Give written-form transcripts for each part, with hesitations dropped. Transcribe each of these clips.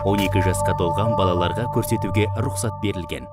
12 жасқа толған балаларға көрсетуге рұқсат берілген.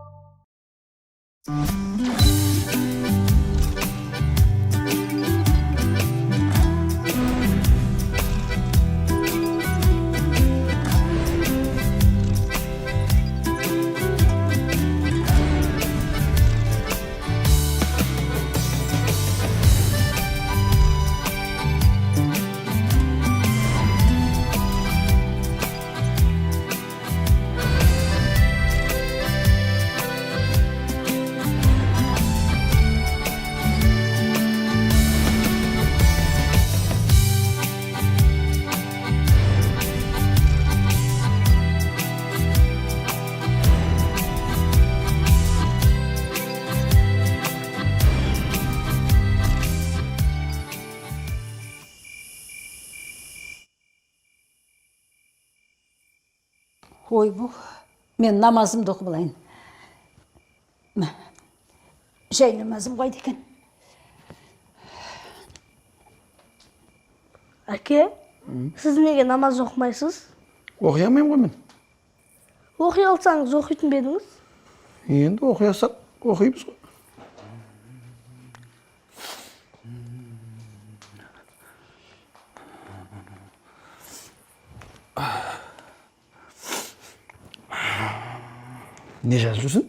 Ой, бұл, мен намазымды оқып алайын. Жай намазым қойды екен. Әке, сіз неге намаз оқымайсыз? Оқи алмаймын ғой мен. Оқи алсаңыз оқитын ба едіңіз? Енді оқи алсақ оқимыз ғой. Не жазып жүрсің?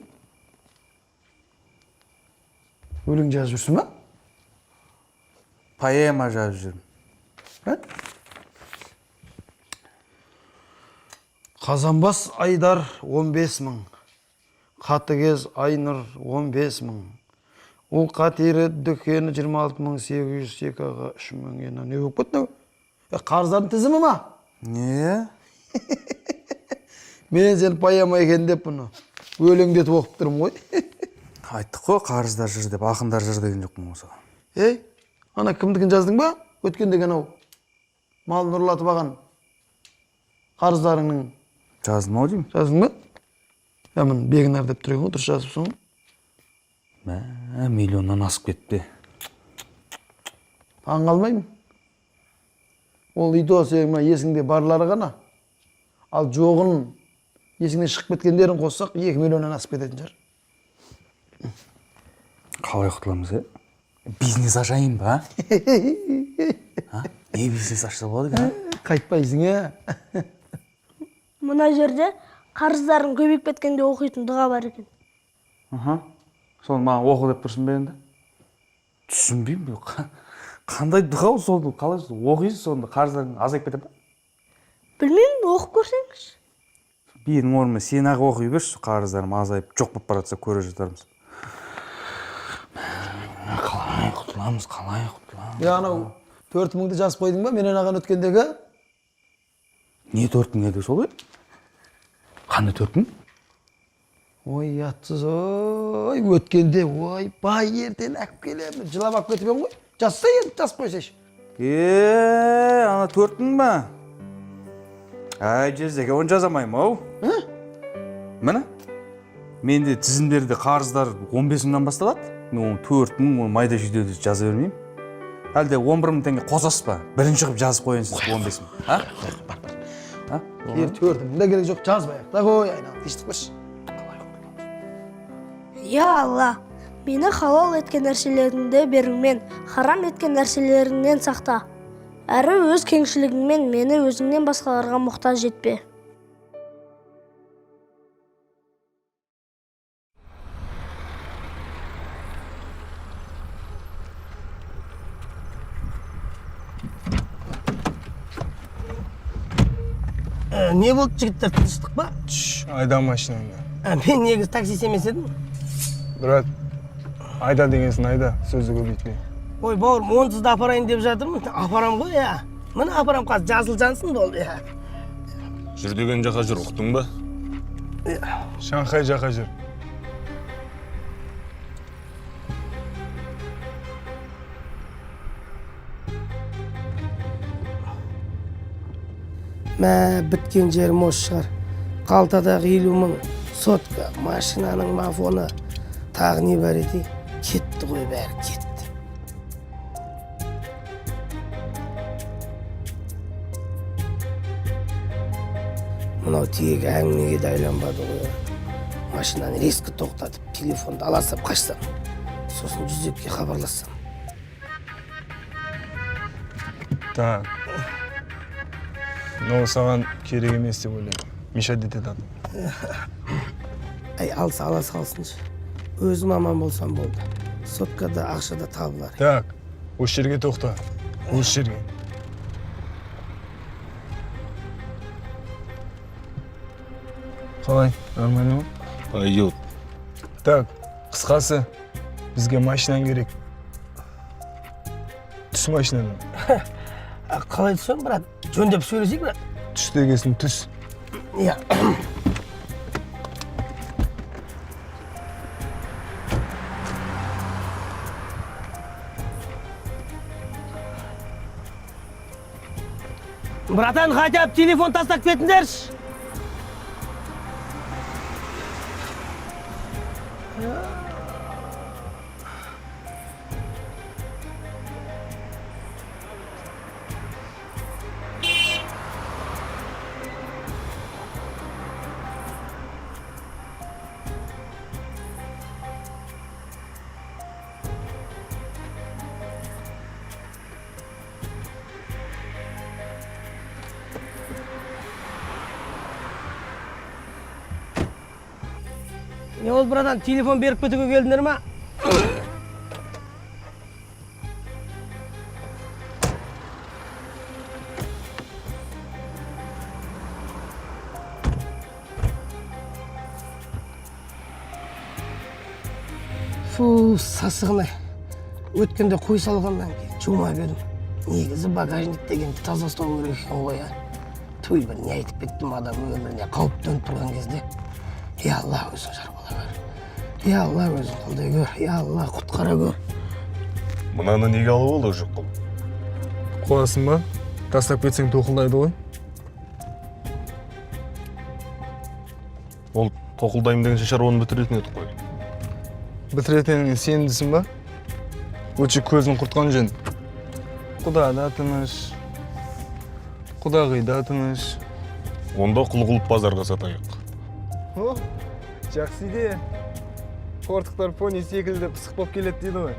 Өлең жазып жүрсің ба? Поэма жазып жүрмін. Қазанбас Айдар 15 мың. Қатыгез Айнұр 15 мың. Ол қатері дүкені 26.800 секаға 3 мың ена. Не болып кетті? Қарыздардың тізімі ма? Не? Мен сен поэма екен деп бұны өлеңдетіп оқып тұрмын ғой. Айттық қой, қарыздар жыр деп, ақындар жыр деген жоқпын осы. Ана кімдікін жаздың ба? Өткендегі анау малын ұрлатып алған қарыздарыңның. Жаздым ау деймін. Жаздың ба? Мен Бегінар деп тұр екен ғой, дұрыс жазыпсың. Миллионнан асып кетті. Таң қалмаймын. Ол үйді сенің есіңде барлары ғана. Ал жоғын есіңнен шығып кеткендерін қоссақ 2 миллионнан асып кететін шығар. Қалай құтыламыз, Бизнес ашайын ба? Не бизнес ашса болады? Қайтпайсың, Мына жерде қарыздарын көбейіп кеткенде оқитын дұға бар екен. Соны маған оқы деп тұрсын бе енді? Түсінбеймін. Қандай дұға сол, қалай оқисың сонда қарыздарың азайып кетеді ба? Білмеймін, оқып көрсеңіз. Бидің орнына сен ақ оқи берші, қарыздарым азайып жоқ болып баратса көре жатармыз. Қалай құтыламыз? Анау 4 мыңды жазып қойдың ба? Менен аған өткендегі? Не 4 мың еді сол? Қандай 4 мың? Ой, ятсыз, ой, өткенде, ой, бай ертен әкіп келемін, жылап ап кетіп ең ғой. Жазса енді, жазып қойсайшы. Ана 4 мың ба? Жездеге оны жазамайым, ау? Міне, менде тізімдерде қарыздар 15 мыңнан басталады. Мен 4 мың майда жүйдеді жаза бермеймін. Әлде 11 мың теңге қосасыз ба? Бірінші қып жазып қойынсыз 15 мың. Кер 4 мың да керек жоқ, жазбайық. Да қой, айналып, естіп көрші. Я Алла, мені халал еткен нәрселеріңді беріңмен, харам еткен нәрселеріңнен сақта. Әрі өз кеңшілігіңмен мені өзіңнен басқаларға мұқтаж етпе. Не болды, жігіттер, тыныштық па? Айда машинаңда. Мен негіз таксист емес едім. Брат, айда дегенсін айда, сөзді көбейтпей. Ой, бауырым, онсыз да апарайын деп жатырмын. Апарам ғой, Міне апарам қазір жасыл жансың болды, Жүр деген жаққа жүр, ұқтың ба? Шанхай жаққа жүр. Біткен жерім осы шығар. Қалтадағы 50 мың, сотка, машинаның мафоны, тағы не бар еді? Кетті ғой бәрі, кетті. мынау тегі әңгімеге де айланбады ғой. Машинаны резко тоқтатып, телефонды ала сап қашсам, сосын 102-ге хабарлассам. Так. Но саған керек емес деп ойлаймын. Мешать етеді адам. Ай, алса ала салсыншы. Өзім аман болсам болды. Соткада ақшада табылар. Так, осы жерге тоқта. Осы жерге. Қалай, нормально ма? Пойдет. Так, қысқасы, бізге машинаң керек. Түс машинадан. Қалай түсем, брат? Жөндеп сөйлесек, брат? Түс дегесін түс. Иә. Братан, хотя бы телефон тастап кетіңдерші. Не болды, братан, телефон беріп кетуге келдіңдер ма? Фу, сасығын-ай. Өткенде қой салғаннан кейін жума бердім. Негізі багажник дегенді таза ұстау керек екен ғой. Туй, бір не айтып кеттім, адам өміріне қауіп төніп тұрған кезде. Я Алла, өзің жар бола көр. Я Алла, өзің қолдай көр. Я Алла, құтқара көр. Мынаны неге алып алды жоқ қыл? Қоясың ба? Тастап кетсең тоқылдайды ғой. Ол тоқылдайым деген шаруаны бітіретін еді қой. Бітіретініңе сенімдісің ба? Өтші көзін құртқан жөн. Құда да тыныш. Құдағи да тыныш. Онда құл-құлып базарға сатайық. О, жақсы идея. Қортықтар пони секілді пысық боп келеді дейді ғой.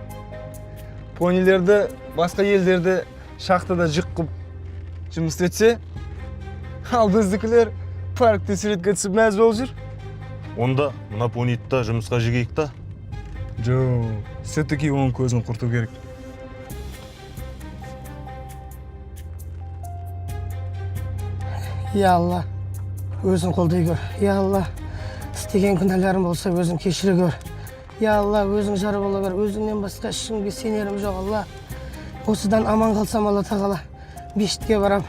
Понилерді басқа елдерді шахтада жүк қып жұмыс етсе, ал біздікілер паркте суретке түсіп мәз болып жүр. Онда мына понитті жұмысқа жегейік та. Жо, все-таки оның көзін құрту керек. Я Алла, өзің қолдай көр. Я Алла, істеген күнәларым болса өзің кешіре көр. Я Алла, өзің жары бола көр. Өзіңнен басқа ешкімге сенерім жоқ, Алла. Осыдан аман қалсам, Алла тағала, мешітке барам,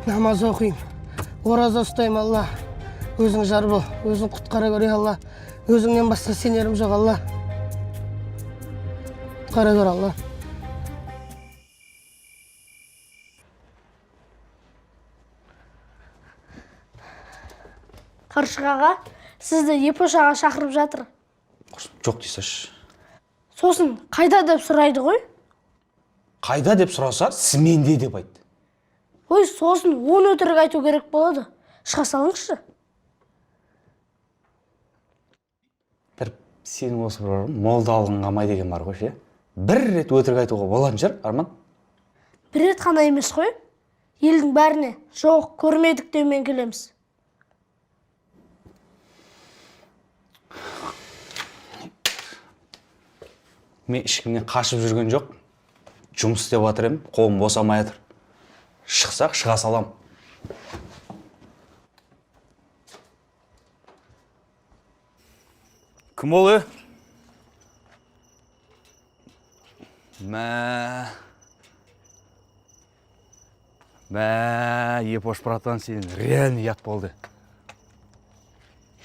намаз оқиым, ораза ұстайым, Алла. Өзің жары бол, өзің құтқара көр, я Алла. Өзіңнен басқа сенерім жоқ, Алла. Құтқара көр, Алла. Қаршығаға, сізді Епошаға шақырып жатыр. Жоқ дейсіз. Сосын, қайда деп сұрайды ғой? Қайда деп сұраса, сіменде деп айтты. Ой, сосын 10 өтірік айту керек болады. Шыға салыңызшы. Бір сенің осы бір молдалығың қамай деген бар ғой, ше? Бір рет өтірік айтуға болатын шығар, Арман? Бір рет қана емес қой. Елдің бәріне жоқ, көрмедік деумен келеміз. Мен ешкімнен қашып жүрген жоқ. Жұмыс істеп жатыр едім, қолым босамай жатыр. Шықсақ, шыға салам. Кім ол, е? Епош, братан, сен реально ят болды.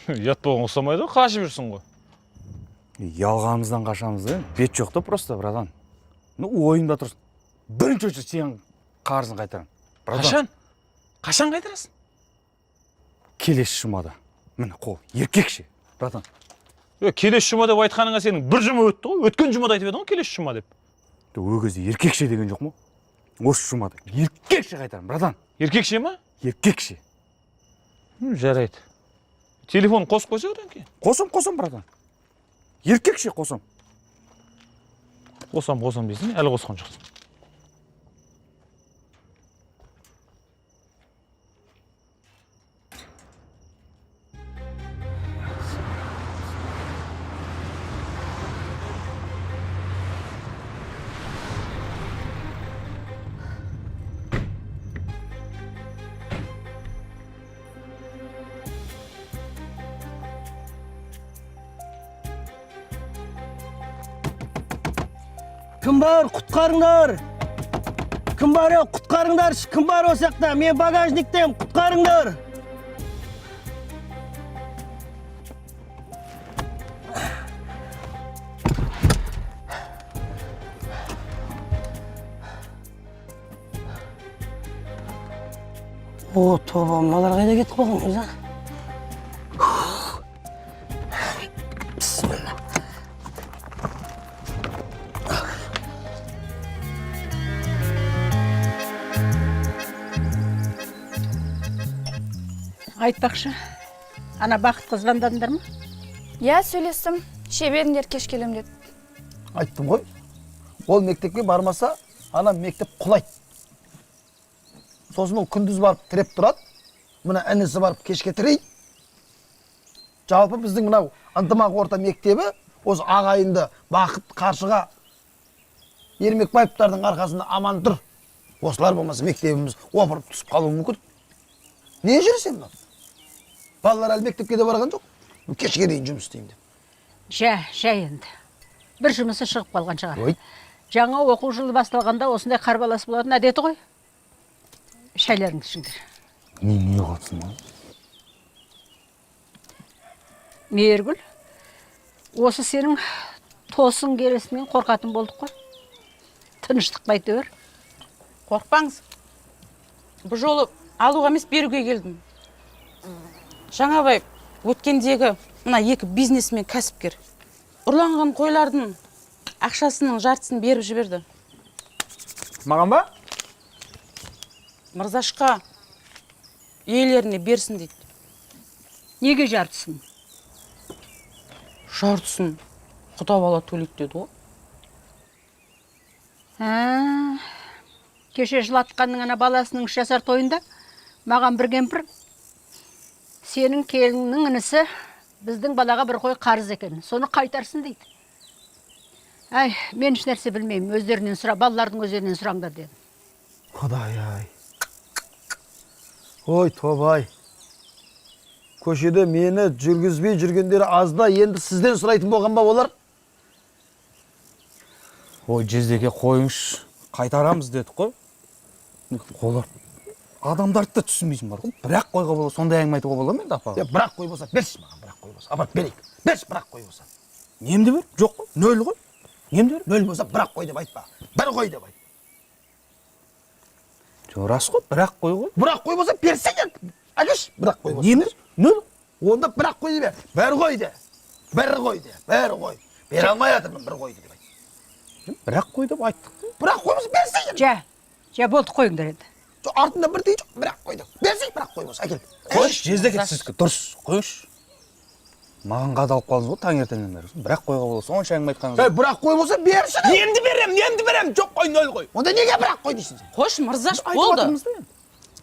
Ят болған ұқсамайды, қашып жүрсің ғой. Ялғамыздан қашамыз, бет жоқ та просто, братан. Ойымда тұрсын. Бірінші өші сен қарызын қайтарам. Қашан? Қашан қайтарасың? Келесі жұмада. Міне қол, еркекше, братан. Келесі жұма деп айтқаныңа сенің бір жұма өтті ғой. Өткен жұмада айтып едің ғой, келесі жұма деп. Өгізде еркекше деген жоқ ма? Осы жұмада еркекше қайтарам, братан. Еркекше ма? Еркекше. Жарайды. Телефон қосып қойса одан кейін. Қосам, братан. Еркекше қосам. Қосам дейсің, әлі қосқан жоқсың. Кім бар, құтқарыңдар. Кім бар, құтқарыңдар. Кім бар осы жақта? Мен багажниктен, құтқарыңдар. О, тоба, мыналар қайда кетіп қалған өзі? Бисмилла. Айтпақшы, ана Бақытқа звондадыңдар ма? Я сөйлестім. Шеберіңдер кеш келем деді. Айттым ғой. Ол мектепке бармаса, ана мектеп құлайды. Сосын ол күндіз барып тіреп тұрады. Мына інісі барып кешке тірейді. Жалпы біздің мынау ынтымақ орта мектебі осы ағайынды Бақыт Қаршыға Ермекбаевтардың арқасында аман тұр. Осылар болмаса мектебіміз опырып түсіп қалуы мүмкін. Не жүрсен мынау? Балалар әлі мектепке де барған жоқ. Кешке дейін жұмыс істеймін деп. Жа енді. Бір жұмысы шығып қалған шығар. Ой. Жаңа оқу жылы басталғанда осындай қарбалас болатын әдеті ғой. Шайларыңды ішіңдер. Не қылсын? Мейіргүл, осы сенің тосын кересінен қорқатын болдық қой. Тыныштық байтөбер. Қорқпаңыз. Бұл жолы алуға емес беруге келдім. Жаңабай өткендегі мына екі бизнесмен кәсіпкер ұрланған қойлардың ақшасының жартысын беріп жіберді. Маған ба? Мырзашқа иелеріне берсін дейді. Неге жартысын? Жартысын құда бала төлейді деді ғой. Кеше жылатқанның ана баласының 3 жасар тойында маған бір кемпір сенің келіннің інісі біздің балаға бір қой қарыз екен. Соны қайтарсын дейді. Ай, мен еш нәрсе білмеймін. Өздерінен сұра, балалардың өздерінен сұраңдар деді. Құдай ай. Ой, тобай. Көшеде мені жүргізбей жүргендері азда, енді сізден сұрайтын болған ба олар? Ой, жездеке қойыңыз, қайтарамыз дедік қой. Олар адамдарды да түсінбейсің бар ғой. Бірақ қойға бола, сондай әңгіме айтуға бола ма енді апа? Бірақ қой болса, берші маған, бірақ қой болса. Апарып берейік. Берші бірақ қой болса. Немді бер? Жоқ қой, нөл ғой. Немді бер? Нөл болса, бірақ қой деп айтпа. Бір қой деп айт. Жоқ, рас қой, бірақ қой ғой. Бірақ қой болса, берсең енді. Әкеш, бірақ қой болса. Немді? Нөл? Онда бірақ қой деп бер. Бір қой де. Бір қой де. Бір қой. Бере алмай жатырмын бір қойды деп айт. Бірақ қой деп айттық. Бірақ қой болса, берсең енді. Жа болды қойыңдар енді. Артында бір дей жоқ, бірақ қой деп. берсең бірақ қой болса, әкел. Қойш, жездеке сіздікі дұрыс. Қойш. Маған қадалып қалдыңыз ғой таңертеңнен бері. Бірақ қойға болса, сонша әңгіме айтқаныңыз. Бірақ қой болса, берші. Немді берем. Жоқ қой, нөл қой. Онда неге бірақ қой дейсің сен? Қош, мырзаш, болды.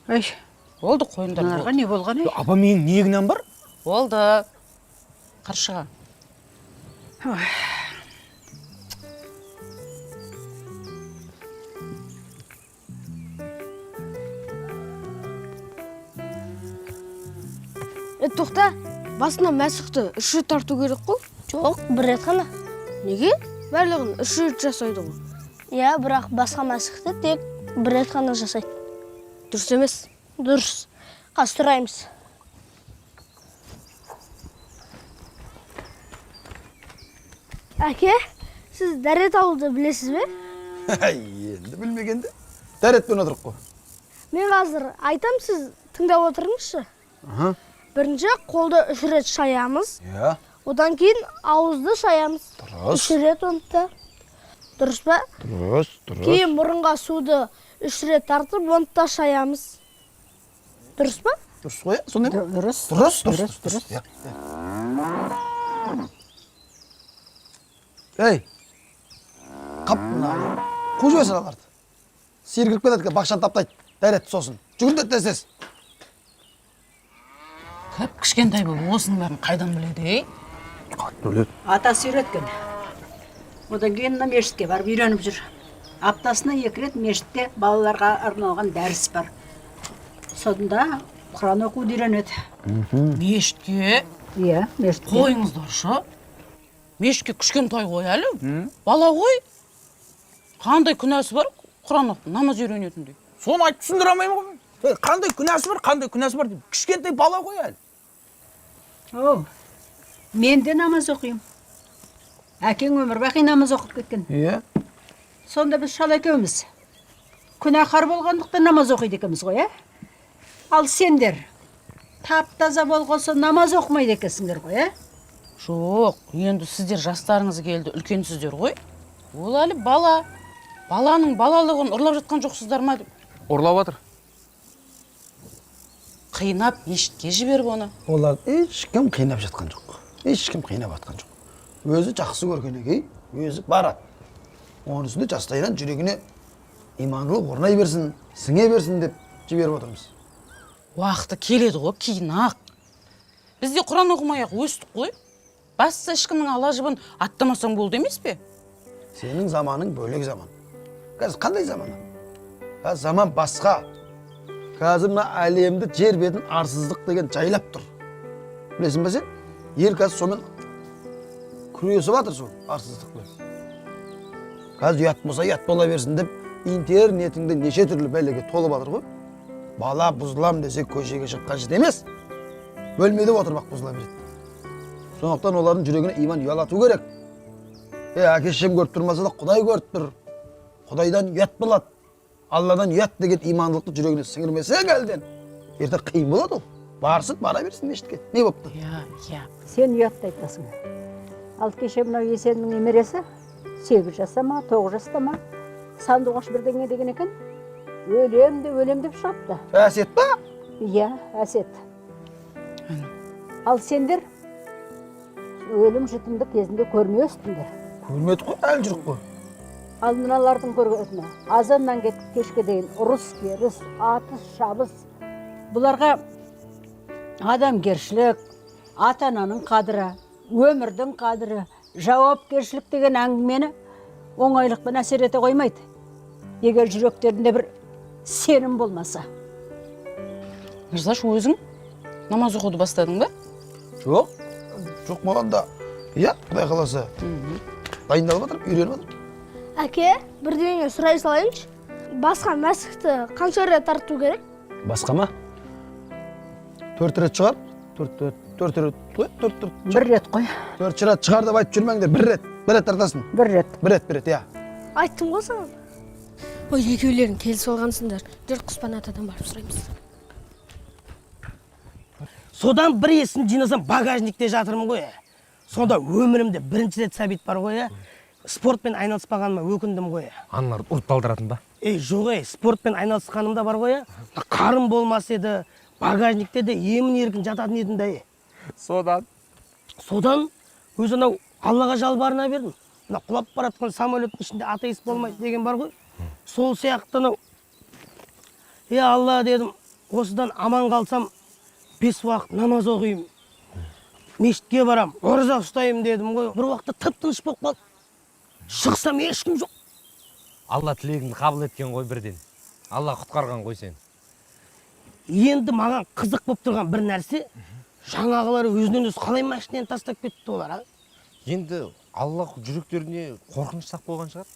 Ай, Болды, қойындар. мыналарға не болған ей? Апа, менің не кінәм бар? Болды. Қаршыға. Тоқта, басына мәсіқті 3 рет тарту керек қой? Жоқ, 1 рет қана. Неге? Барлығын 3 рет жасайды ғой. Иә, бірақ басқа мәсіқті тек 1 рет қана жасайды. Дұрыс емес? Дұрыс. Қазір тұраймыз. Әке, сіз дәрет алуды білесіз бе? Енді білмегенде. Дәретпен отырып қой. Мен қазір айтам, сіз тыңдап отырыңызшы. Бірінші қолды 3 рет шаямыз. Иә. Одан кейін ауызды шаямыз. Дұрыс. 3 рет онтта. Дұрыс па? Дұрыс. Кейін мұрынға суды 3 рет тартып, онтта шаямыз. Дұрыс па? дұрыс қой, сондай ма? Дұрыс. Иә. Ей, қап мына, қу жіберсін аларды. Сиыр кіріп кетеді, бақшаны таптайды, дәретті сосын. Жүгірді тез. Кіп кішкентай болып осының бәрін қайдан біледі, ей? Біледі. Атасы үйреткен. Одан кейін мына мешітке барып үйреніп жүр. Аптасына 2 рет мешітте балаларға арналған дәріс бар. Сонда Құран оқуды үйренеді. Мешітке Иә, мешітке. қойыңыздаршы. Мешітке кішкентай ғой әлі. Бала ғой. Қандай күнәсі бар Құран оқып, намаз үйренетіндей. Соны айтып түсіндіре алмаймын ғой. Қандай күнәсі бар деп. Кішкентай бала ғой әлі. О, мен де намаз оқимын. Әкең өмір бақи намаз оқып кеткен. Иә. Сонда біз шал екеуміз күнәһар болғандықтан намаз оқиды екенбіз ғой, Ал сендер тап-таза болғанса намаз оқымайды екенсіңдер ғой, Жоқ, енді сіздер жастарыңыз келді, үлкенсіздер ғой. Ол әлі бала. Баланың балалығын ұрлап жатқан жоқсыздар ма? Ұрлап жатыр. Қинап, мешітке жіберіп оны. Олар ешкім қинап жатқан жоқ. Ешкім қинап жатқан жоқ. Өзі жақсы көрген екен, өзі барады. Онысында жастайынан жүрегіне имандылық орнай берсін, сіңе берсін деп жіберіп отырмыз. Уақыты келеді ғой, кейін ақ. Бізде Құран оқымай-ақ өстік қой. Басса ешкімнің ала жібін аттамасаң болды емес пе? Сенің заманың бөлек заман. Қазір қандай заман? Қазір заман басқа. Қазір мына әлемді жер бетін арсыздық деген жайлап тұр. Білесің бе сен? Ел қазір сомен күресіп жатыр сол арсыздықпен. Қазір ұят болса ұят бола берсін деп интернетіңде неше түрлі бәлеге толып жатыр ғой. Бала бұзылам десе көшеге шыққан жет емес. Бөлмеде отырмақ бұзыла береді. Сондықтан олардың жүрегіне иман ұялату керек. Әке-шешем көріп тұрмаса да Құдай көріп тұр. Құдайдан ұят болады. Алладан ұят деген имандылықты жүрегіне сіңірмесе әлден. Ерте қиын болады ол. Барсын, бара берсін мешітке. Не болыпты? Иә. Сен ұятты айтасың. Ал кеше мынау Есеннің немересі 8 жаста ма, 9 жаста ма сандуғаш бірдеңе деген екен. Өлем деп шығыпты. Әсет па? Иә, әсет. Ал сендер өлім жітімді кезінде көрмей өстіңдер. Көрмедік қой, әлі жүрік қой. Ал мыналардың көргені азаннан кетіп кешке дейін ұрыс керіс, атыс, шабыс. Бұларға адамгершілік, ата-ананың қадірі, өмірдің қадірі, жауапкершілік деген әңгімені оңайлықпен әсер ете қоймайды. Егер жүректерінде бір сенім болмаса. Мырзаш, өзің намаз оқуды бастадың ба? Жоқ маған да. Иә, Құдай қаласа. Дайындалып жатыр, үйреніп жатыр. Әке, бірдеңе сұрай салайыншы. Басқа мәсікті қанша рет тарту керек? Басқа ма? 4 рет шығар. 4 рет. 1 рет қой. 4 рет шығар деп айтып жүрмеңдер. 1 рет. 1 рет тартасың. 1 рет. Иә. Айттым ғой саған. Ой, екеулерің келісіп алғансыңдар. Жүр Құспан атадан барып сұраймыз. Содан бір есін жинасам багажникте жатырмын ғой. Сонда өмірімде бірінші рет сәбит бар ғой. Спортпен айналыспағаныма өкіндім ғой. Аналарды ұрып талдыратын ба? Жоқ, спортпен айналысқаным да бар ғой. Қарым болмас еді, багажникте де емін еркін жататын едім да. Содан өз анау Аллаға жалбарына бердім. Мына құлап баратқан самолеттің ішінде атеист болмайды деген бар ғой. Сол сияқты анау Алла дедім, осыдан аман қалсам 5 уақыт намаз оқимын. Мешітке барам, ораза ұстаймын дедім ғой. Бір уақытта тып-тыныш болып қалды. Шықсам ешкім жоқ. Алла тілегіңді қабыл еткен ғой бірден. Алла құтқарған ғой сен. Енді маған қызық болып тұрған бір нәрсе, жаңағылар өзінен өз қалай машинаны тастап кетті олар. Енді Алла жүректеріне қорқыныш сақ болған шығар.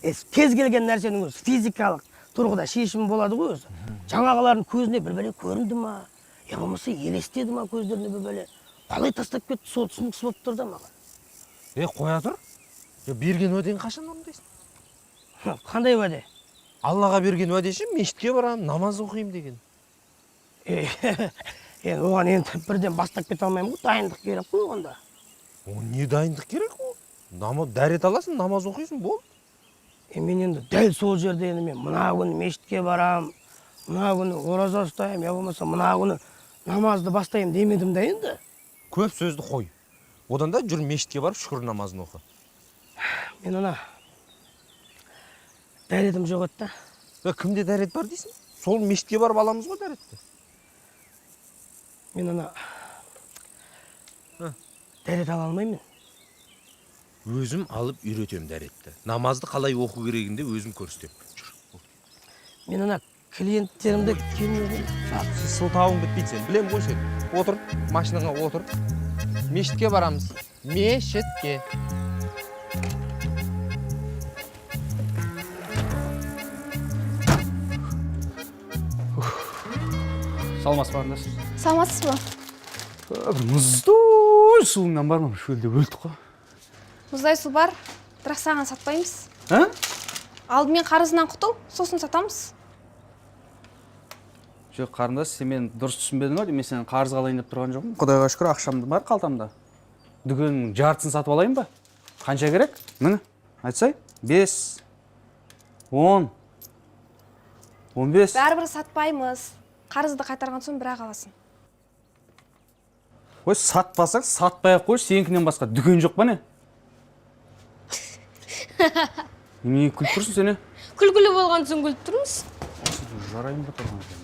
Кез келген нәрсенің өзі физикалық тұрғыда шешімі болады ғой өзі. Жаңағылардың көзіне бір бәле көрінді ма, я болмаса елестеді ма көздеріне бір бәле. Қалай тастап кетті, сол түсініксіз болып тұр да маған. Қоя тұр. Берген уәдені қашан орындайсың? Қандай уәде? Аллаға берген уәдеші мешітке барам, намаз оқимын деген. Оған енді бірден бастап кете алмаймын ғой, дайындық керек қой онда. Не дайындық керек ол? Дәрет аласың, намаз оқисың, бол. Мен енді дәл сол жерде енді мен мына күні мешітке барам, мына күні ораза ұстаймын, я болмаса мына күні намазды бастайын демедім да енді. Көп сөзді қой. Одан да жүр мешітке барып шүкір намазын оқы. Мен ана дәретім жоқ еді да. Кімде дәрет бар дейсің? Сол мешітке барып аламыз ғой дәретті. Мен ана дәрет ала алмаймын. Өзім алып үйретем дәретті. Намазды қалай оқу керегінде өзім көрсетем. Жүр. Мен ана клиенттерімді келмеген. Сылтауың бітпейді сен. Білем ғой сен. Отыр, машинаға отыр. Мешітке барамыз. Мешітке. Салмас барында сіз. Саламатсыз ба? Бір мұздай суыңнан бар ма? Шөлде өлдік қой. Мұздай су бар, бірақ саған сатпаймыз. Алдымен қарызынан құтыл, сосын сатамыз. Жоқ, қарындас, сен мені дұрыс түсінбедің ғой, мен сенен қарыз алайын деп тұрған жоқпын. Құдайға шүкір, ақшамды бар қалтамда. Дүкеннің жартысын сатып алайын ба? Қанша керек? Міне, айтсай. 5, 10, 15. Бәрібір сатпаймыз. Қарызды қайтарған соң бірақ аласың. Ой, сатпасаң, сатпай-ақ қой, сенікінен басқа дүкен жоқ па не? Немене күліп тұрсың сен? Күлкілі болған соң күліп тұрмыз. Жарайын ба тұрған екен.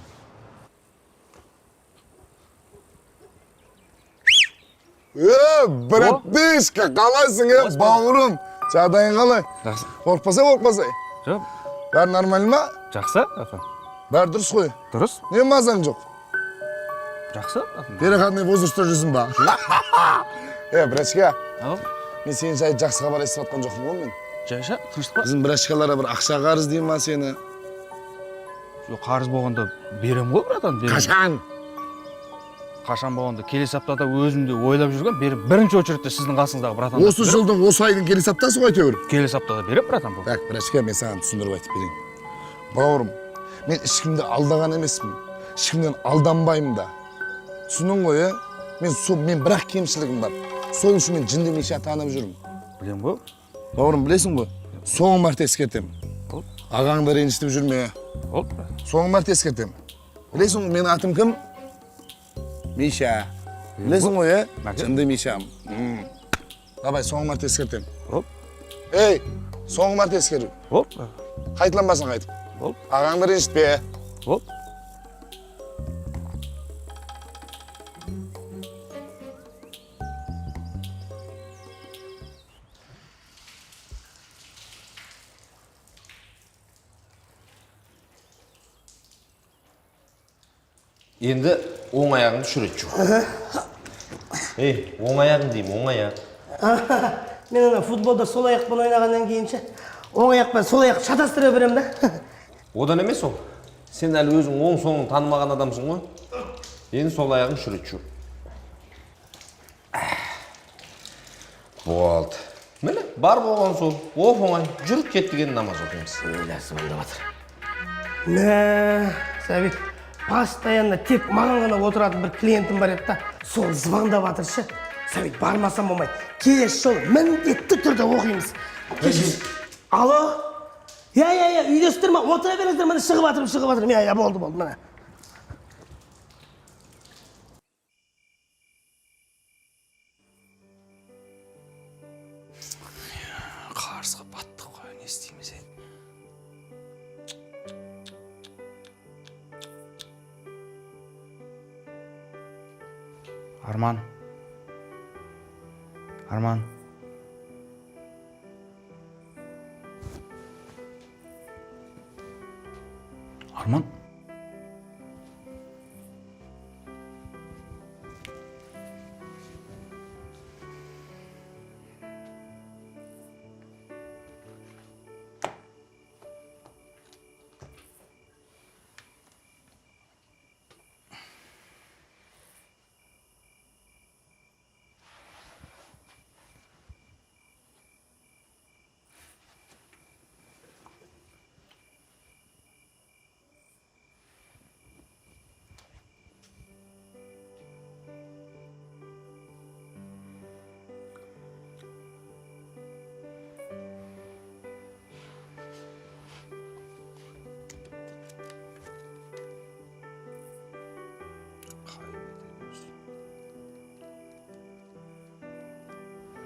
Братишка, қалайсың, бауырым? Жағдайың қалай? Жақсы. Қорқпасай. Жоқ. Бәрі нормаль ма? Жақсы, афа. Бәрі дұрыс қой. Дұрыс. Не мазаң жоқ? Жақсы. Переходный возрастта жүрсің ба? Братишка, Ау. мен сені жай жақсы хабар естіп жатқан жоқпын ғой мен. Жайша, тыныштық па? Біздің братишкаларға бір ақша қарыз дей ма сені? Жоқ, қарыз болғанда берем ғой, братан. Қашан? Қашан болғанда келесі аптада өзімде ойлап жүрген, беріп бірінші очередте сіздің қасыңыздағы братан. Осы жылдың, осы айдың келесі аптасы ғой әйтеуір. Келесі аптада беріп, братан бұл. Так, братишка, мен саған түсіндіріп айтып берейін. Бауырым, мен ешкімді алдаған емеспін. Ешкімден алданбаймын да. Түсінің ғой, мен бірақ кемшілігім бар. Сол үшін мен жынды миша танып жүрмін. Білем ғой. Бауырым, білесің ғой, соңғы мәрте ескертем. Ағаңды ренжітіп жүрме. Соңғы мәрте ескертем. Білесің ғой, менің атым кім? Миша. Білесің ғой, жынды мишам. Давай, соңғы мәрте ескертем. Ей, соңғы мәрте ескеру. Қайтыланбасын қайтып. Ағаңды ренжітпе. Енді оң аяғыңды шүрет жүр. Оң аяғың деймін, оң аяқ. Мен ана футболда сол аяқпен ойнағаннан кейінше оң аяқпен сол аяқ шатастыра берем да. Одан емес ол. Сен әлі өзің оң соңын танымаған адамсың ғой. Енді сол аяғың шүрет жүр. Болды. Міне, бар болған сол. Оп-оңай жүріп кеттіген намаз оқимыз. Ойласы болда батыр. Сәбит, постоянно тек маған ғана отыратын бір клиентім бар еді да, сол звондап жатыршы. Сәбит, бармасам болмайды. Келесі жолы міндетті түрде оқимыз. Алло? Үйдесіздер ма? Отыра беріңіздер, міне шығып жатырмын. Болды, міне. Қарызға баттық қой, не істейміз енді? Арман.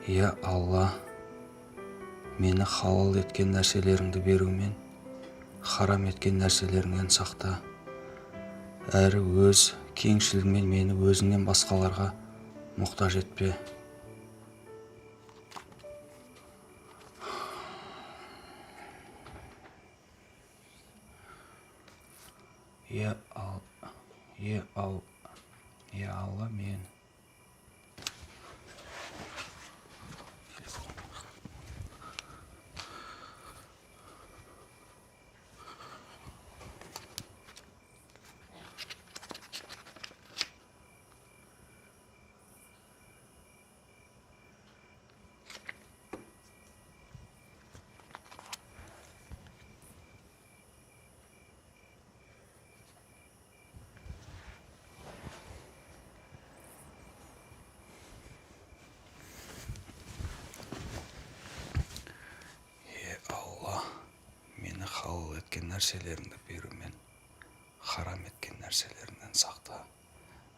Я Алла, мені халал еткен нәрселеріңді берумен, харам еткен нәрселеріңнен сақта. Әрі өз кеңшілігімен мені өзіңнен басқаларға мұқтаж етпе. Я Алла, мен. Мені халал еткен нәрселеріңді берумен, харам еткен нәрселеріңнен сақта.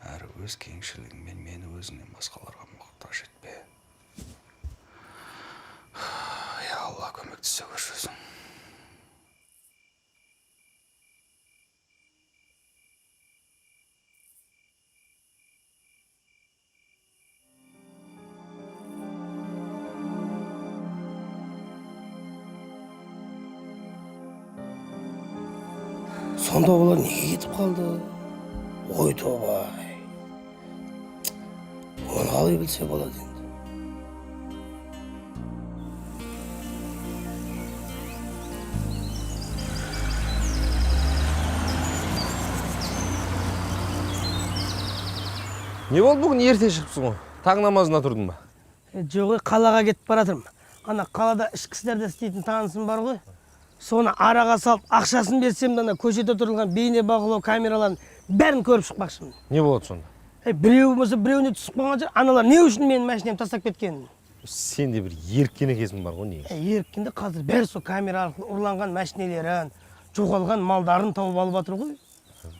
Әрі өз кеңшілігімен мені өзіңнен басқаларға мұқтаж етпе. Я Алла, көмектесе көршісің. Сонда олар неге кетіп қалды? Ой тобай. Оны қалай білсе болады енді. Не болды бүгін ерте шығыпсың ғой? Таң намазына тұрдың ба? Жоқ, қалаға кетіп баратырмын. Ана қалада ішкі істерде істейтін танысым бар ғой. Соны араға салып, ақшасын берсем, ана көшеде тұрылған бейне бақылау камераларын бәрін көріп шықпақшымын. Не болды сонда? Біреу болса біреуіне түсіп қалған жер, аналар не үшін менің машинем тастап кеткенін. Сенде бір еріккен екенсің бар ғой, неге? Еріккенде қазір бәрі сол камера арқылы ұрланған машинелерін, жоғалған малдарын тауып алып жатыр ғой.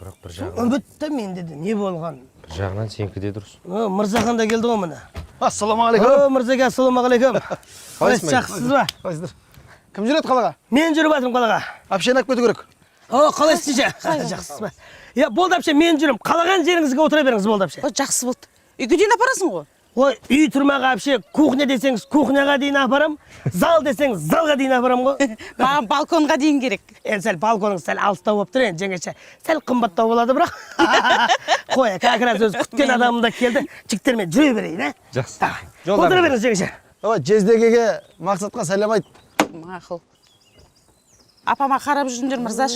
Бірақ бір жағынан... Үмітті мен деді, не болған? Бір жағынан сенікі де дұрыс. Мырзахан да келді ғой міне. Ассалаумағалейкум. Мырзаға, ассалаумағалейкум. Жақсысыз ба? Қайсыздар? Кім жүреді қалаға? Мен жүріп жатырмын қалаға. Әпшені алып кету керек. Қалайсыз жақсысыз ба? Болды әпше, мен жүрім. Қалаған жеріңізге отыра беріңіз, болды әпше. Жақсы болды. Үйге дейін апарасың ғой? Үй тұрмаға әпше, кухня десеңіз кухняға дейін апарам, зал десеңіз залға дейін апарам ғой. Маған балконға дейін керек. Енді сәл балконыңыз сәл алыстау болып тұр, енді жеңеше сәл қымбаттау болады бірақ. Қоя, как раз өзі күткен адамым да келді. Жігіттермен жүре берейін, ә? Жақсы. Отыра беріңіз жеңеше. Жездегеге мақсатқа сәлем айт. Мақұл. Апама қарап жүріңдер, мырзаш.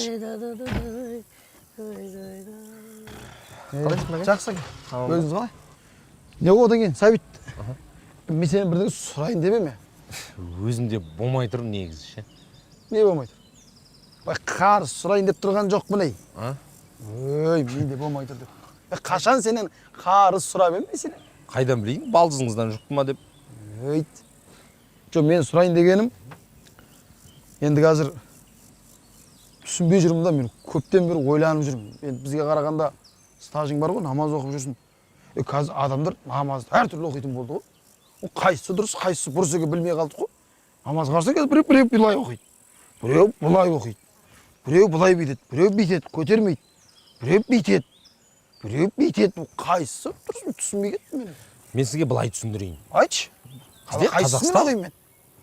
Жақсы. Өзіңіз қалай? Не одан кейін, Сәбит? Мен сені бірдеңе сұрайын деп ме? Өзінде болмай тұр негізі ше. Не болмай тұр? Қарыз сұрайын деп тұрған жоқ бұнай. Өй, менде болмай тұр деп. Қашан сенен қарыз сұрап ем сені? Қайдан білейін, балдызыңыздан жұқты ма деп. Өйт. Жоқ, мен сұрайын дегенім, енді қазір түсінбей жүрмін да, мен көптен бері ойланып жүрмін. Енді бізге қарағанда стажың бар ғой, намаз оқып жүрсің. Қазір адамдар намазды әртүрлі оқитын болды ғой. Қайсысы дұрыс, қайсысы бұрыс екен білмей қалдық қой. Намаз қарсы қазір біреу былай оқиды, біреу былай оқиды, біреу былай бүйтеді, біреу бүйтеді, көтермейді, біреу бүйтеді, біреу бүйтеді. Қайсысы дұрыс, түсінбей кеттім мен. Мен сізге былай түсіндірейін. Айтшы. Бізде Қазақстан,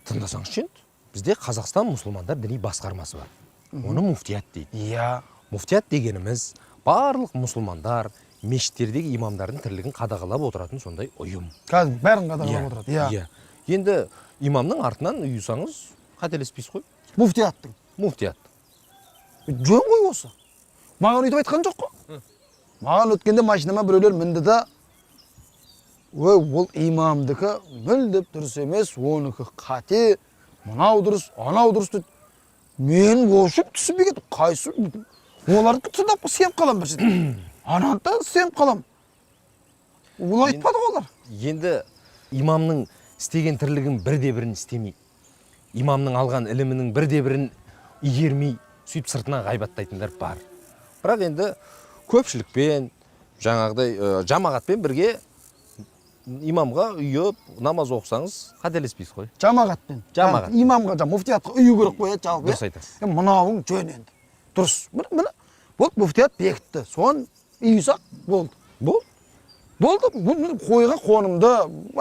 тыңдасаңызшы енді. Бізде Қазақстан мұсылмандар діни басқармасы бар. Оны муфтият дейді. Иә. Муфтият дегеніміз барлық мұсылмандар мешіттердегі имамдардың тірлігін қадағалап отыратын сондай ұйым. Қазір бәрін қадағалап отырады. Иә. Енді имамның артынан ұйысаңыз қателеспейсіз ғой. Муфтияттың. Муфтият. Жөн ғой осы. Маған өйтіп айтқан жоқ қой. Маған өткенде машинама біреулер мінді да, ол имамдікі мүлдеп дұрыс емес, оныкі қате, мынау дұрыс, анау дұрыс дейді. Меношып түсінбей кетіп, қайсы оларды тыңдап сеніп қалам бір жерде. Ананда сеніп қалам. Ол айтпады олар. Енді имамның істеген тірлігін бірде-бірін істемей, имамның алған ілімінің бірде-бірін игермей, сөйтіп сыртынан ғайбаттайтындар бар. Бірақ енді көпшілікпен, жаңағыдай жамағатпен бірге имамға үйіп намаз оқысаңыз қателеспейсіз ғой. Жамағатпен. Жамағат. Имамға муфтиятқа үйі керек қой, жалпы. Дұрыс айтасыз. Мынауың жөн енді. Дұрыс. Міне. Болды, муфтият бекітті. Соған үй сақ болды. Болды. Бұл қойға қонымды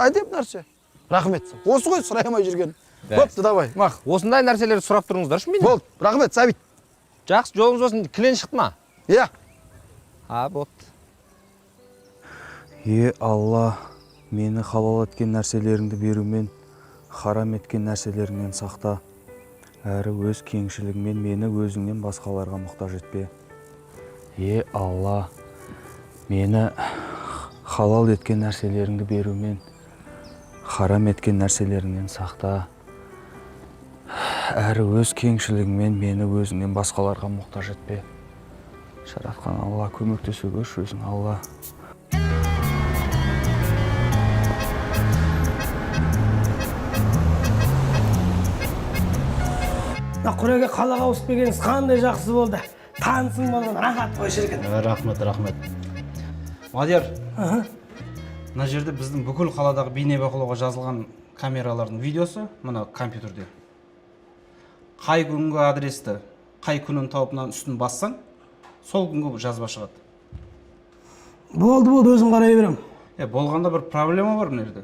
әдеп нәрсе. Рахмет. Осы ғой сұраймай жүрген. Бопты, давай, мақ. Осындай нәрселерді сұрап тұрыңыздаршы менен. Болды, рахмет, Сәбит. Жақсы, жолыңыз болсын. Клиент шықты ма? Иә. Вот. Алла, мені халал еткен нәрселеріңді берумен, харам еткен нәрселеріңнен сақта. Әрі өз кеңшілігімен мені өзіңнен басқаларға мұқтаж етпе. Алла, мені халал еткен нәрселеріңді берумен, харам еткен нәрселеріңнен сақта. Әрі өз кеңшілігімен мені өзіңнен басқаларға мұқтаж етпе. Жаратқан Алла, көмектесу көрші өзің, Алла. Құреге қалаға ауысып келгеніңіз қандай жақсы болды. Танысың болған рахат қой шіркін. Рахмет. Мадияр, мына жерде біздің бүкіл қаладағы бейне бақылауға жазылған камералардың видеосы мына компьютерде. Қай күнгі адресті, қай күнін тауып үстін бассаң, сол күнгі жазба шығады. Болды, өзім қарай берем. Болғанда бір проблема бар мына жерде.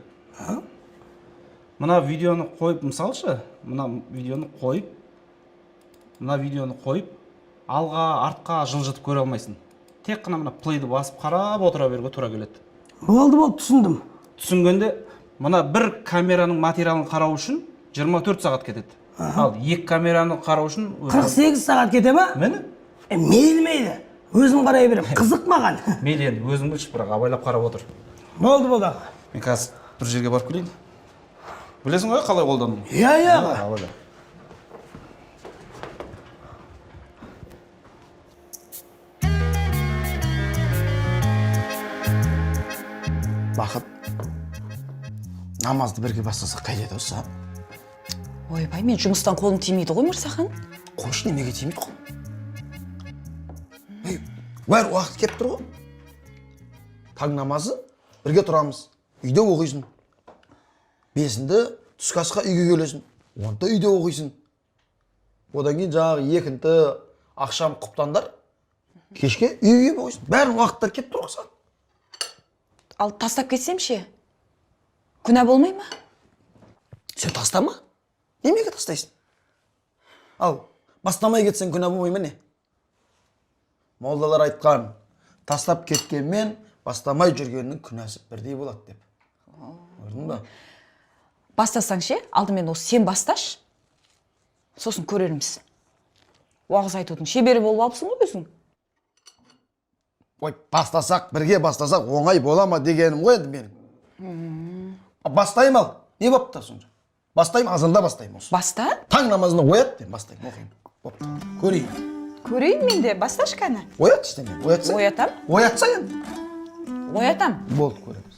Мына видеоны қойып, мысалшы, мына видеоны қойып, алға, артқа жылжытып көре алмайсың. Тек қана мына плейді басып қарап отыра беруге тура келеді. Болды, түсіндім. Түсінгенде, мына бір камераның материалын қарау үшін 24 сағат кетеді. Ал екі камераны қарау үшін 48 сағат кете ма? Мені? Мейлі. Өзім қарай берем. Қызық маған. Мейлі енді, өзің білші, бірақ абайлап қарап отыр. Болды. Мен қазір бір жерге барып келейін. Білесің ғой қалай қолдану? Иә. Абайла. Бақыт, намазды бірге бастасақ қайтеді осы? Ойбай, мен жұмыстан қолым тимейді ғой, Мырсахан. Қойшы немеге тимейді ғой? Бәрі уақыт кеп тұр ғой. Таң намазы бірге тұрамыз. Үйде оқисың. 5-інде түскі асқа үйге келесің. 10-да үйде оқисың. Одан кейін жаңағы 2-інде ақшам құптандар. Кешке үйге оқисың. Бәрін уақыттар кеп тұр ғой. Ал тастап кетсем ше? Күнә болмай ма? Сен тастама? Немеге тастайсың? Ал, бастамай кетсең күнә болмай ма не? Молдалар айтқан, тастап кеткенмен бастамай жүргеннің күнәсі бірдей болады деп. Көрдің ба? Бастасаң ше, алдымен осы сен басташ. Сосын көрерміз. Уағыз айтудың шебері болып алыпсың ғой өзің. Ой, бастасақ, бірге бастасақ оңай бола ма дегенім ғой енді менің. Бастайым ал. Не бопты сонша? Бастайым, азанда бастайым осы. Баста? Таң намазына оят деп бастайым, оқиын. Бопты. Көрейін. Көрейін менде, басташ кәні. Оят işte мен, оятсаң. Оятам? Оятса енді. Оятам. Болды, көреміз.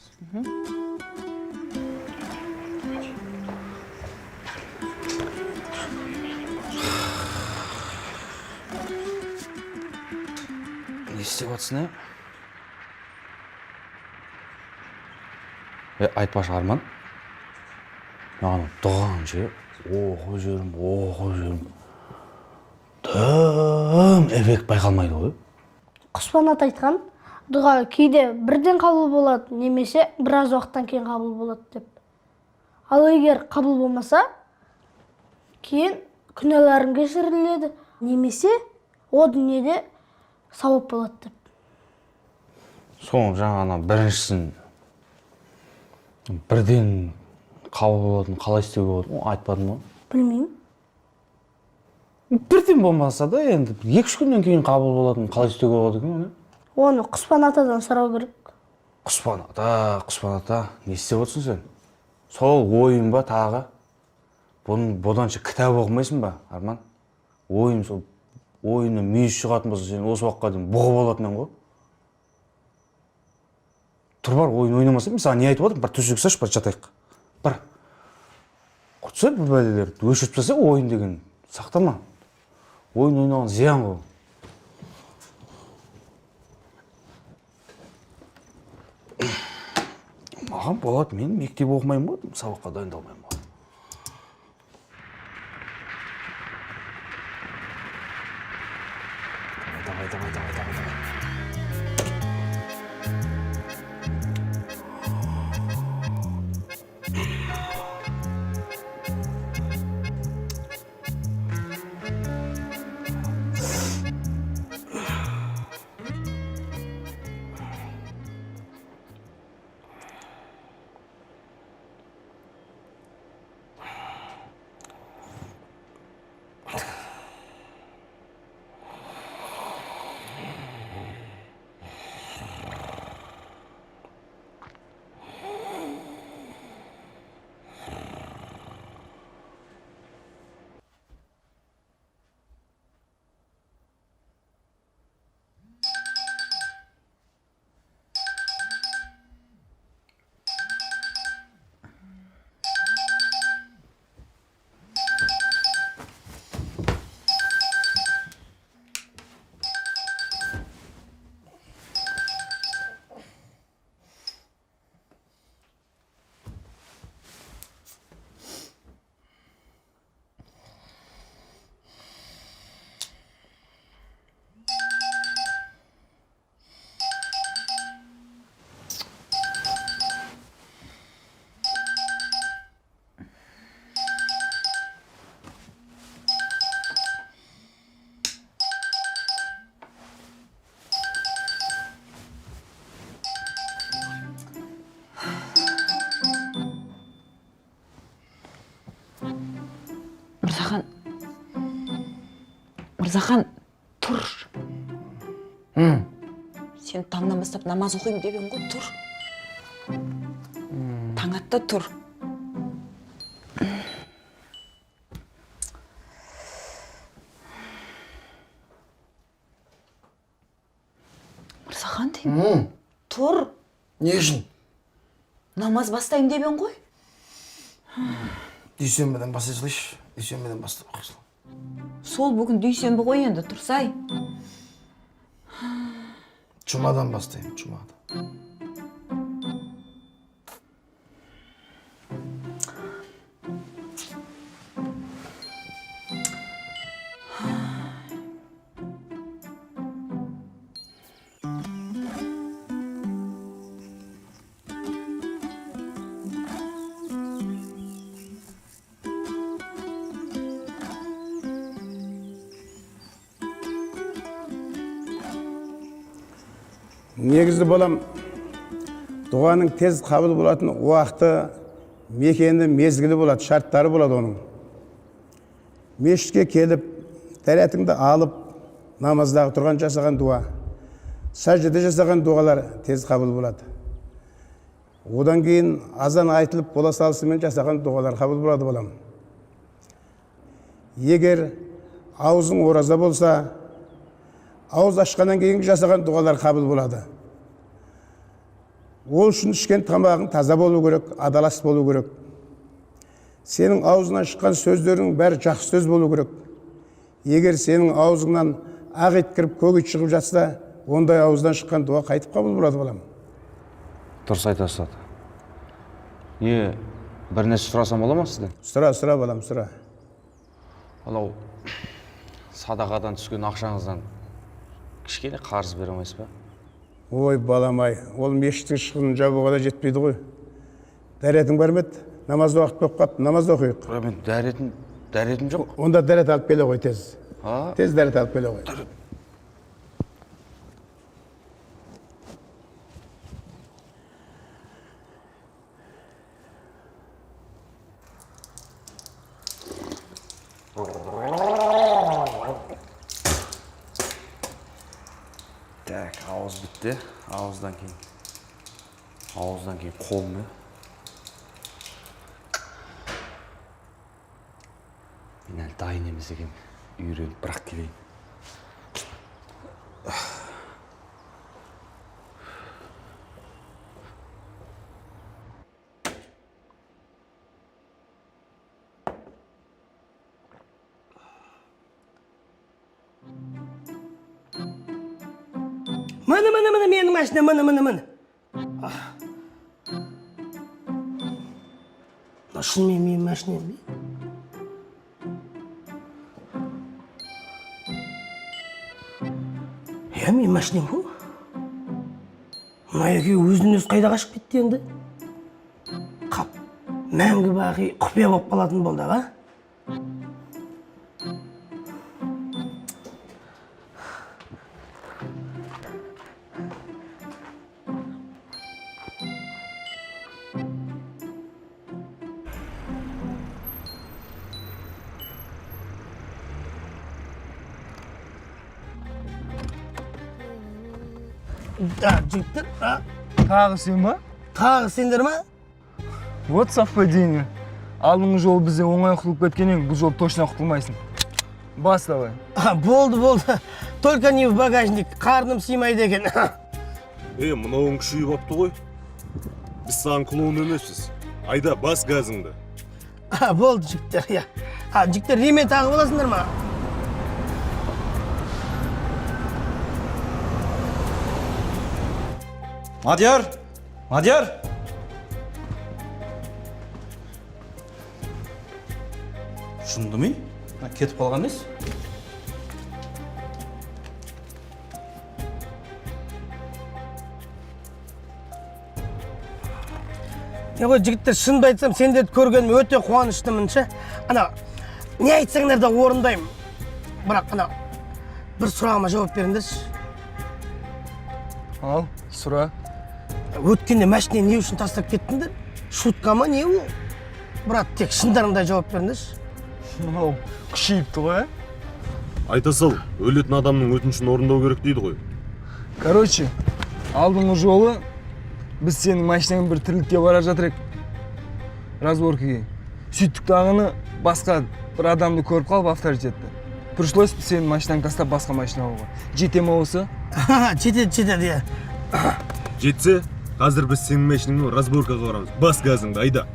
Не істеп жатсың, айтпашы Арман. Маған дұғаң ше, оқып жүрім. Тым эффект байқалмайды ғой. Құспанат айтқан, дұға кейде бірден қабыл болады, немесе біраз уақыттан кейін қабыл болады деп. Ал егер қабыл болмаса, кейін күнәларың кешіріледі, немесе о дүниеде сауап болады деп. Соң жаңа біріншісін бірден қабыл болатын қалай істеуге болады? Айтпадың ба? Білмеймін. Бірден болмаса да енді 2-3 күннен кейін қабыл болатын қалай істеуге болады екен? Оны Құспан атадан сұрау керек. Құспан ата, не істеп отырсың сен? Сол ойын ба тағы? Бұданша кітап оқымайсың ба, Арман? Ойын сол ойыны мүйіз шығатын болса, сен осы уақытқа дейін бұғы болатынын ғой. Тұр бар, ойын ойнамаса, мен саған не айтып отырмын? Бір төсек саш, бір жатайық. Бір. Құтса бұл бәлелерді өшіріп тастасақ, ойын деген сақтама. Ойын ойнаған зиян ғой. Маған болады, мен мектеп оқымаймын ғой, сабаққа дайындалмаймын ғой. Давай. Мырзахан, тұр. Сен таңнан бастап намаз оқимын деп едің ғой, тұр. Таң атта тұр. Мырзахан деймін. Тұр. Не үшін? Намаз бастаймын деп едің ғой. Дүйсенбіден бастай салайшы. Дүйсенбіден бастап оқи сал. Сол бүгін дүйсенбі ғой енді, тұрсай. Жұмадан бастаймын, жұмадан. Негізі балам, дұғаның тез қабыл болатын уақыты, мекені, мезгілі болады, шарттары болады оның. Мешітке келіп, дәретіңді алып, намаздағы тұрған жасаған дұға, сәждеде жасаған дұғалар тез қабыл болады. Одан кейін азан айтылып, бола салысымен жасаған дұғалар қабыл болады балам. Егер аузың ораза болса, ауыз ашқаннан кейін жасаған дұғалар қабыл болады. Ол үшін ішкен тамағың таза болу керек, адалас болу керек. Сенің аузынан шыққан сөздерің бәрі жақсы сөз болу керек. Егер сенің аузыңнан ақ ет кіріп, көк ит шығып жатса, ондай ауыздан шыққан дұға қайтып қабыл болады балам. Дұрыс айтасыз ата. Бір нәрсе сұрасам бола ма сізден? Сұра балам, сұра. Анау садақадан түскен ақшаңыздан кішкене қарыз бере алмайсыз ба? Ой, балам-ай, ол мешіттің шығынын жабуға да жетпейді ғой. Дәретің бар ма еді? Намаз уақыт болып қалыпты, намаз оқиық. Мен дәретім жоқ. Онда дәрет алып келе ғой тез. Тез дәрет алып келе ғой. Так, ауыз бітті. Ауыздан кейін қолымды. Мен әлі дайын емес екен. Үйреніп бірақ келейін. Міне, менің машина, міне. Шынымен менің машинам бе? Иә, менің машинам ғой. Мына екеуі өзінен өзі қайда қашып кетті енді? Қап, мәңгі бақи құпия болып қалатын болды, а? Жігіттер, Тағы сен ба? тағы сендер ма? Вот совпадение. Алдыңғы жолы бізде оңай құтылып кеткен ең, бұл жол точно құтылмайсың. Бас давай. Болды. Только не в багажник, қарным сыймайды екен. Мынауың күшейіп апты ғой. Біз саған клоун емеспіз. Айда, бас газыңды. Болды, жігіттер, иә. Жігіттер, ремен тағып аласыңдар ма? Мадияр! Мадияр! Шындымай? Кетіп қалған емес? Ғой, жігіттер, шынымды айтсам, сендерді көргенім өте қуаныштымын, ше. Не айтсаңдар да орындаймын. Бірақ, бір сұрағыма жауап беріңдерші. Ал, сұра. Өткенде машинаны не үшін тастап кеттіңдер? Шутка ма, не ол? Брат, тек шындарыңдай жауап беріңдерші. Мынау күшейіпті ғой, Айта сал, өлетін адамның өтінішін орындау керек дейді ғой. Короче, алдыңғы жолы біз сенің машинаң бір тірлікке бара жатыр ек. Разборкаға. Сөйттік тағыны басқа бір адамды көріп қалып авторитетті. Пришлось сенің машинаңды тастап басқа машина алуға. Жете ма осы? Жетеді, иә. Жетсе, қазір біз сенің машинаңды разборкаға барамыз. Бас газыңды, айда.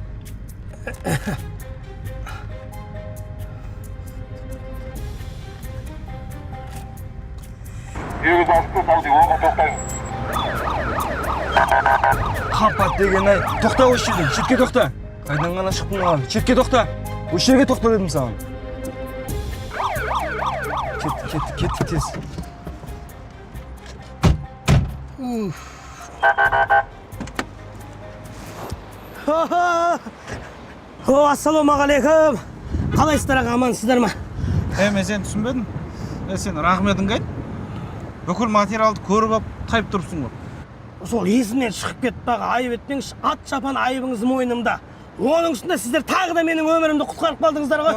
Қапат деген ай. Тоқта осы жерден, шетке тоқта. Қайдан ғана шықтың аған? Шетке тоқта. Осы жерге тоқта дедім саған. Кетті тез. Ассалаумағалейкум. Қалайсыздар аға, амансыздар ма? Мен сен түсінбедім. Сен рахметің қайт? Бүкіл материалды көріп алып тайып тұрыпсың ғой. Сол есімнен шығып кетті аға, айып етпеңізші. Ат шапан айыбыңыз мойнымда. Оның үстінде сіздер тағы да менің өмірімді құтқарып қалдыңыздар ғой.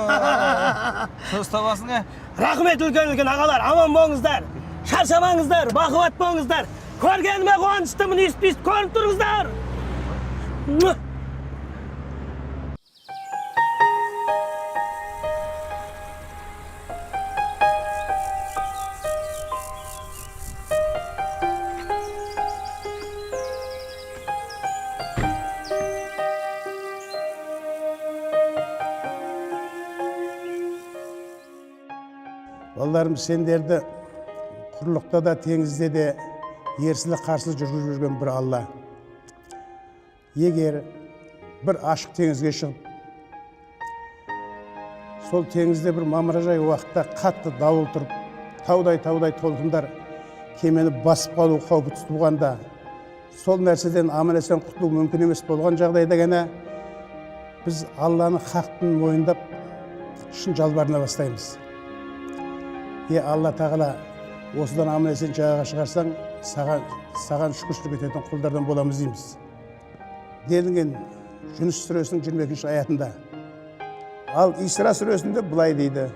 Сөз табасың, Рахмет үлкен ағалар, аман болыңыздар. Шаршамаңыздар, бақуат болыңыздар. Көргеніме қуаныштымын, естіп көріп тұрыңыздар. Балаларым, сендерді құрлықта да, теңізде де ерсілі қарсылы жүргізіп жүрген бір Алла. Егер бір ашық теңізге шығып, сол теңізде бір мамыражай уақытта қатты дауыл тұрып, таудай толқындар кемені басып қалу қаупі тұтылғанда, сол нәрседен аман-есен құтылу мүмкін емес болған жағдайда ғана біз Алланы хақтың мойындап шын жалбарына бастаймыз. Алла тағала, осыдан аман-есен жағаға шығарсаң, саған шүкіршілік ететін құлдардан боламыз дейміз. Делінген Жүніс сүресінің 22-ші аятында. Ал Исра сүресінде былай дейді.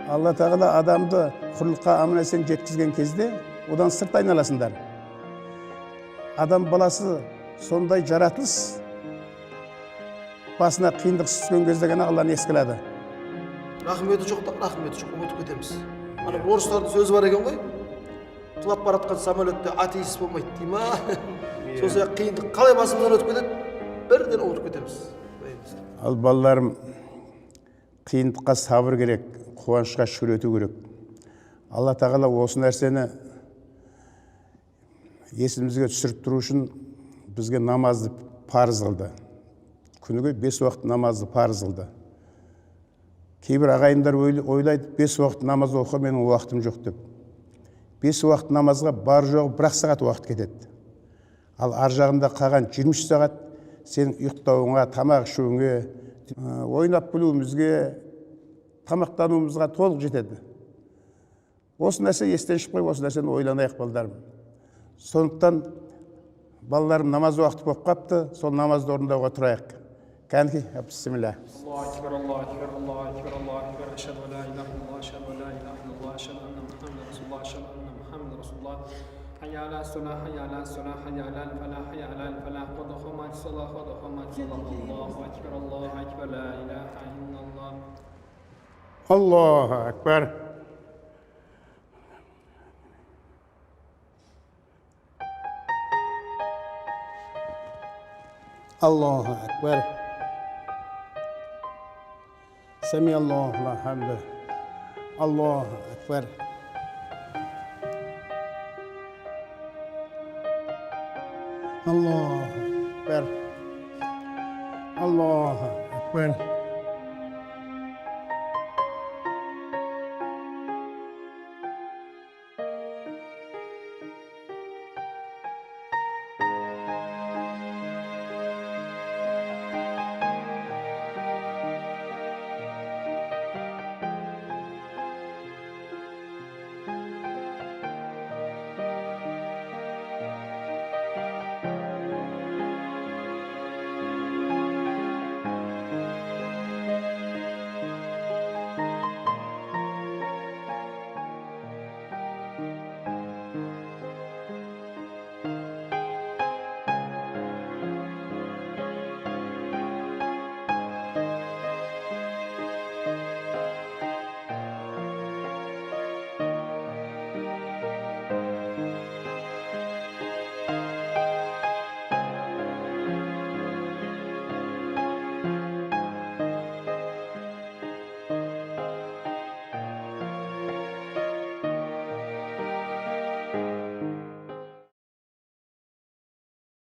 Алла тағала адамды құрлыққа аман-есен жеткізген кезде, одан сырт айналасыңдар. Адам баласы сондай жаратылыс, басына қиындық түскен кезде ғана Алланы еске алады. Рахметі жоқ, ұмытып кетеміз. Ана орыстардың сөзі бар екен ғой. Құлап баратқан самолетте атеист болмайды, дей ма? Сол сияқты қиындық қалай басымыздан өтіп кетеді, бірден ұмытып кетеміз. Ал балаларым, қиындыққа сабыр керек, қуанышқа шүкір ету керек. Алла тағала осы нәрсені есімізге түсіріп тұру үшін бізге намазды парыз қылды. күніге 5 уақыт намазды парыз қылды. Кейбір ағайындар ойлайды, 5 уақыт намаз оқы, менің уақытым жоқ деп. 5 уақыт намазға бар жоғы 1 сағат уақыт кетеді. Ал ар жағында қалған 23 сағат сенің ұйықтауыңа, тамақ ішуіңе, ойнап күлуімізге, тамақтануымызға толық жетеді. Осы нәрсе естен шықпай, осы нәрсені ойланайық балдарым. Сондықтан балаларым намаз уақыты болып қапты, сол намазды орындауға тұрайық. Кәнеки, бисмилля. حي على الصلاة حي على الصلاة حي على الفلاح حي على الفلاح قد قامت الصلاة قد قامت الصلاة الله أكبر الله أكبر لا إله إلا الله الله أكبر الله أكبر سمع الله لمن حمده الله أكبر الله أكبر الله أكبر